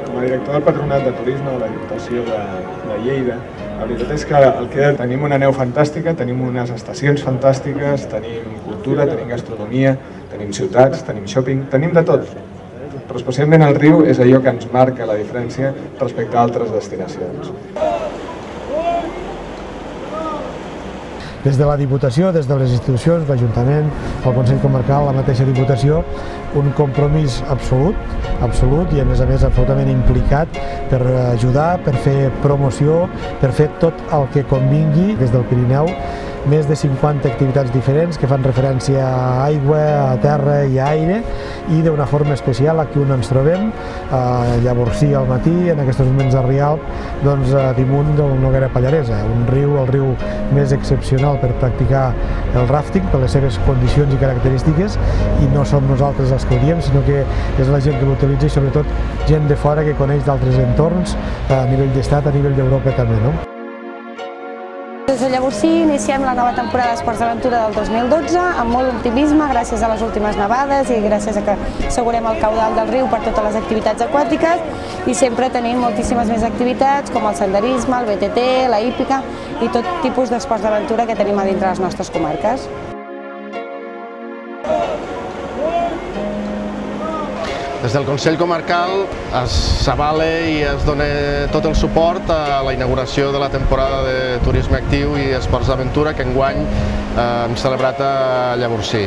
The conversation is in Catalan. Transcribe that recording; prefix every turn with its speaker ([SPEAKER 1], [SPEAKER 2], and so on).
[SPEAKER 1] Com a director del Patronat de Turisme de la Diputació de Lleida, la veritat és que tenim una neu fantàstica, tenim unes estacions fantàstiques, tenim cultura, tenim gastronomia, tenim ciutats, tenim shopping, tenim de tot. Però especialment el riu és allò que ens marca la diferència respecte a altres destinacions.
[SPEAKER 2] Des de la Diputació, des de les institucions, l'Ajuntament, el Consell Comarcal, la mateixa Diputació, un compromís absolut i a més absolutament implicat per ajudar, per fer promoció, per fer tot el que convingui des del Pirineu. Més de 50 activitats diferents que fan referència a aigua, a terra i a aire, i d'una forma especial aquí on ens trobem, a Llavorsí al matí, en aquests moments a Rialp, doncs damunt del Noguera Pallaresa, un riu, el riu més excepcional per practicar el ràfting per les seves condicions i característiques, i no som nosaltres els que ho diem, sinó que és la gent que l'utilitza i sobretot gent de fora que coneix d'altres entorns a nivell d'estat, a nivell d'Europa també, no?
[SPEAKER 3] Des de Llavorsí iniciem la nova temporada d'Esports d'Aventura del 2012 amb molt optimisme gràcies a les últimes nevades i gràcies a que assegurem el caudal del riu per totes les activitats aquàtiques, i sempre tenim moltíssimes més activitats com el senderisme, el BTT, la hípica i tot tipus d'esports d'aventura que tenim a dintre les nostres comarques.
[SPEAKER 4] Des del Consell Comarcal s'avala i es dona tot el suport a la inauguració de la temporada de turisme actiu i esports d'aventura que enguany hem celebrat a Llavorsí.